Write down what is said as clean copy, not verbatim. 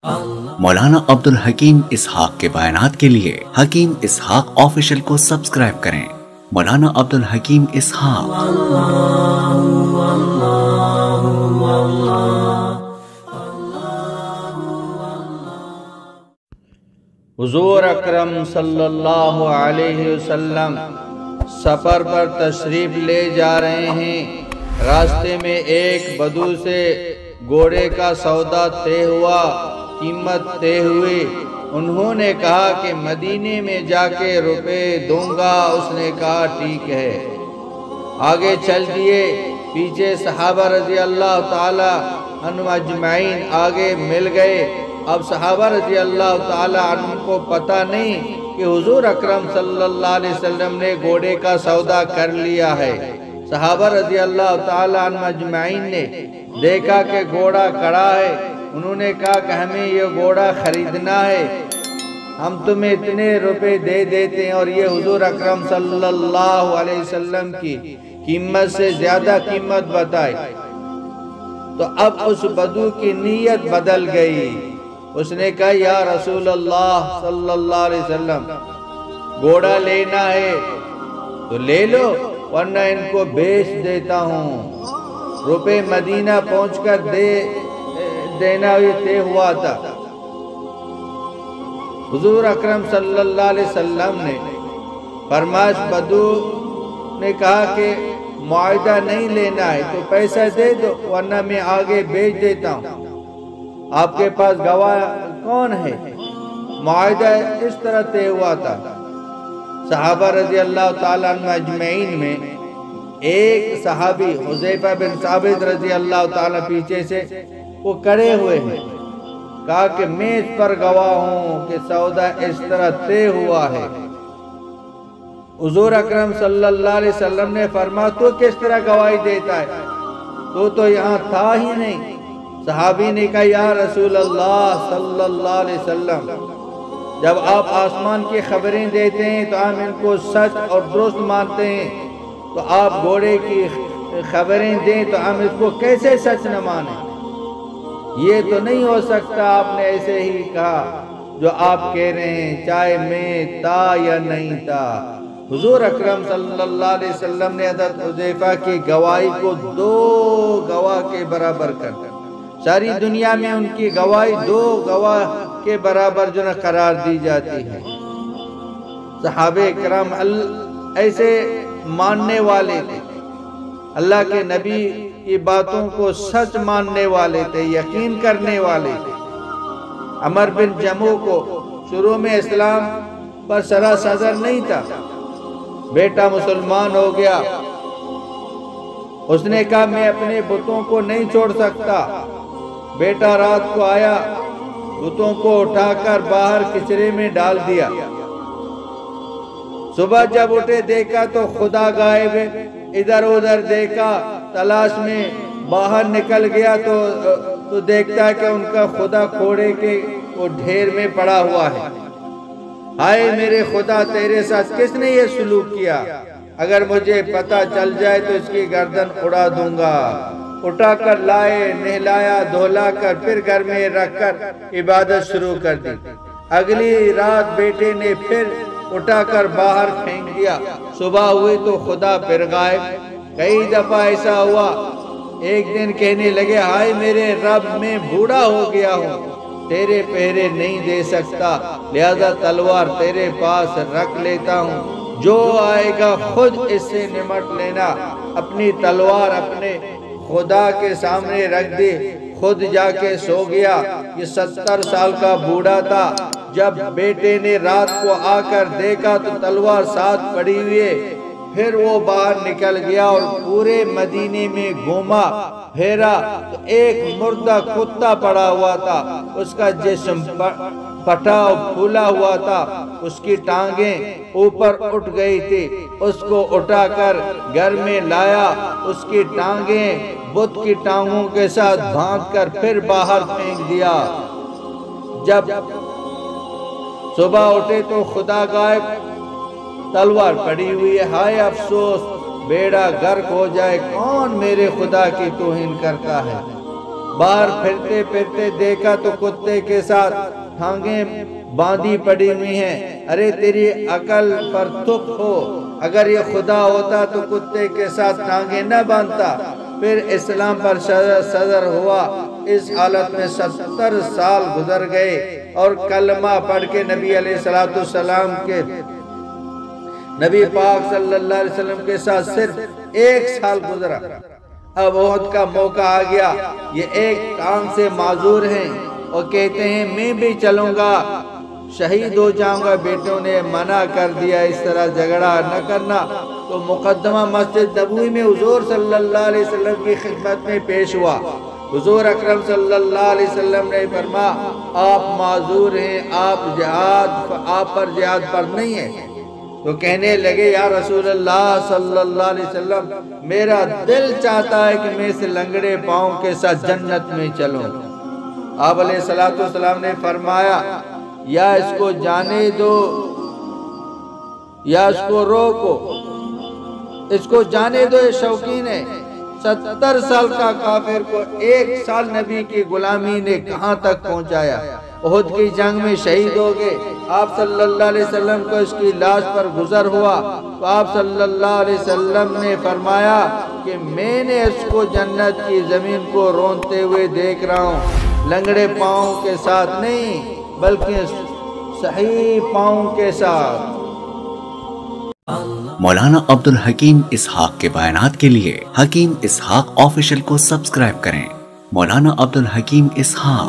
مولانا عبدالحکیم اسحاق کے بیانات کے لیے حکیم اسحاق آفیشل کو سبسکرائب کریں۔ مولانا عبدالحکیم اسحاق۔ حضور اکرم صلی اللہ علیہ وسلم سفر پر تشریف لے جا رہے ہیں۔ راستے میں ایک بدو سے گھوڑے کا سودا طے ہوا، قیمت طے ہوئی۔ انہوں نے کہا کہ مدینے میں جا کے روپے دوں گا۔ اس نے کہا ٹھیک ہے۔ آگے چل دیے۔ پیچھے صحابہ رضی اللہ تعالی عنہ اجمعین آگے مل گئے۔ اب صحابہ رضی اللہ تعالی عنہ کو پتہ نہیں کہ حضور اکرم صلی اللہ علیہ وسلم نے گھوڑے کا سودا کر لیا ہے۔ صحابہ رضی اللہ تعالی عنہ اجمعین نے دیکھا کہ گھوڑا کھڑا ہے۔ انہوں نے کہا کہ ہمیں یہ گھوڑا خریدنا ہے، ہم تمہیں اتنے روپے دے دیتے ہیں، اور یہ حضور اکرم صلی اللہ علیہ وسلم کی قیمت سے زیادہ قیمت بتائی۔ تو اب اس بدو کی نیت بدل گئی۔ اس نے کہا یا رسول اللہ صلی اللہ علیہ وسلم، گھوڑا لینا ہے تو لے لو، ورنہ ان کو بیچ دیتا ہوں۔ روپے مدینہ پہنچ کر دینا یہ طے ہوا تھا۔ حضور اکرم صلی اللہ علیہ وسلم نے فرماش بدو نے کہا کہ معاہدہ نہیں لینا ہے تو پیسہ دے دو، ورنہ میں آگے بیچ دیتا ہوں۔ آپ کے پاس گواہ کون ہے؟ معاہدہ اس طرح طے ہوا تھا۔ صحابہ رضی اللہ تعالیٰ عنہ اجمعین میں ایک صحابی حذیفہ بن ثابت رضی اللہ تعالیٰ پیچھے سے وہ کھڑے ہوئے ہیں، کہا کہ میں اس پر گواہ ہوں کہ سودا اس طرح طے ہوا ہے۔ حضور اکرم صلی اللہ علیہ وسلم نے فرمایا تو کس طرح گواہی دیتا ہے، تو یہاں تھا ہی نہیں۔ صحابی نے کہا یا رسول اللہ صلی اللہ علیہ وسلم، جب آپ آسمان کی خبریں دیتے ہیں تو ہم ان کو سچ اور درست مانتے ہیں، تو آپ گھوڑے کی خبریں دیں تو ہم اس کو کیسے سچ نہ مانیں؟ یہ تو نہیں ہو سکتا، آپ نے ایسے ہی کہا جو آپ کہہ رہے ہیں، چاہے میں تھا یا نہیں تھا۔ حضور اکرم صلی اللہ علیہ وسلم نے حضرت حذیفہ کی گواہی کو 2 گواہ کے برابر کر دیا۔ ساری دنیا میں ان کی گواہی 2 گواہ کے برابر جو قرار دی جاتی ہے۔ صحابہ کرام ایسے ماننے والے تھے، اللہ کے نبی کی باتوں کو سچ ماننے والے تھے، یقین کرنے والے تھے۔ عمر بن جموح کو شروع میں اسلام پر سراسر نہیں تھا، بیٹا مسلمان ہو گیا۔ اس نے کہا میں اپنے بتوں کو نہیں چھوڑ سکتا۔ بیٹا رات کو آیا، بتوں کو اٹھا کر باہر کچرے میں ڈال دیا۔ صبح جب اٹھے دیکھا تو خدا غائب ہے، ادھر ادھر دیکھا تلاش میں، باہر نکل گیا تو دیکھتا کہ ان کا خدا کوڑے کے وہ ڈھیر میں پڑا ہوا ہے۔ ہائے میرے خدا، تیرے ساتھ کس نے یہ سلوک کیا؟ اگر مجھے پتہ چل جائے تو اس کی گردن اڑا دوں گا۔ اٹھا کر لائے، نہلایا، دھولا کر پھر گھر میں رکھ کر عبادت شروع کر دی۔ اگلی رات بیٹے نے پھر اٹھا کر باہر پھینک دیا۔ صبح ہوئی تو خدا پھر غائب۔ کئی دفعہ ایسا ہوا، ایک دن کہنے لگے ہائے میرے رب، میں بوڑھا ہو گیا ہوں، تیرے پہرے نہیں دے سکتا، لہذا تلوار تیرے پاس رکھ لیتا ہوں، جو آئے گا خود اس سے نمٹ لینا۔ اپنی تلوار اپنے خدا کے سامنے رکھ دی، خود جا کے سو گیا۔ یہ 70 سال کا بوڑھا تھا۔ جب بیٹے نے رات کو آ کر دیکھا تو تلوار ساتھ پڑی ہوئی ہے۔ پھر وہ باہر نکل گیا اور پورے مدینے میں گھوما پھیرا تو ایک مردہ کتا پڑا ہوا تھا، اس کا جسم پھٹا اور پھولا ہوا تھا، اس کی ٹانگیں اوپر اٹھ گئی تھی۔ اس کو اٹھا کر گھر میں لایا، اس کی ٹانگیں بت کی ٹانگوں کے ساتھ باندھ کر پھر باہر پھینک دیا۔ جب صبح اٹھے تو خدا غائب، تلوار پڑی ہوئی ہے۔ ہائے افسوس، بیڑا غرق ہو جائے، کون میرے خدا کی توہین کرتا ہے۔ باہر پھرتے پھرتے دیکھا تو کتے کے ساتھ ٹھانگیں باندھی پڑی ہوئی ہیں۔ ارے تیری عقل پر تک ہو، اگر یہ خدا ہوتا تو کتے کے ساتھ ٹانگیں نہ باندھتا۔ پھر اسلام پر صدر ہوا۔ اس حالت میں 70 سال گزر گئے اور کلمہ پڑھ کے نبی علیہ السلام کے نبی پاک صلی اللہ علیہ وسلم کے ساتھ صرف 1 سال گزرا۔ اب احد کا موقع آ گیا۔ یہ ایک ٹانگ سے معذور ہیں اور کہتے ہیں میں بھی چلوں گا، شہید ہو جاؤں گا۔ بیٹوں نے منع کر دیا اس طرح جھگڑا نہ کرنا۔ تو مقدمہ مسجد نبوی میں حضور صلی اللہ علیہ وسلم کی خدمت میں پیش ہوا۔ حضور اکرم صلی اللہ علیہ وسلم نے فرمایا آپ معذور ہیں، آپ پر جہاد فرض نہیں ہے۔ تو کہنے لگے یا رسول اللہ صلی اللہ علیہ وسلم، میرا دل چاہتا ہے کہ میں اس لنگڑے پاؤں کے ساتھ جنت میں چلوں۔ آپ علیہ السلام نے فرمایا یا اس کو جانے دو یا اس کو روکو، اس کو جانے دو، یہ شوقین ہے۔ 70 سال کا کافر کو 1 سال نبی کی غلامی نے کہاں تک پہنچایا۔ احد کی جنگ میں شہید ہو گئے۔ آپ صلی اللہ علیہ وسلم کو اس کی لاش پر گزر ہوا تو آپ صلی اللہ علیہ وسلم نے فرمایا کہ میں نے اس کو جنت کی زمین کو رونتے ہوئے دیکھ رہا ہوں، لنگڑے پاؤں کے ساتھ نہیں بلکہ صحیح پاؤں کے ساتھ۔ مولانا عبدالحکیم اسحاق کے بیانات کے لیے حکیم اسحاق آفیشل کو سبسکرائب کریں۔ مولانا عبدالحکیم اسحاق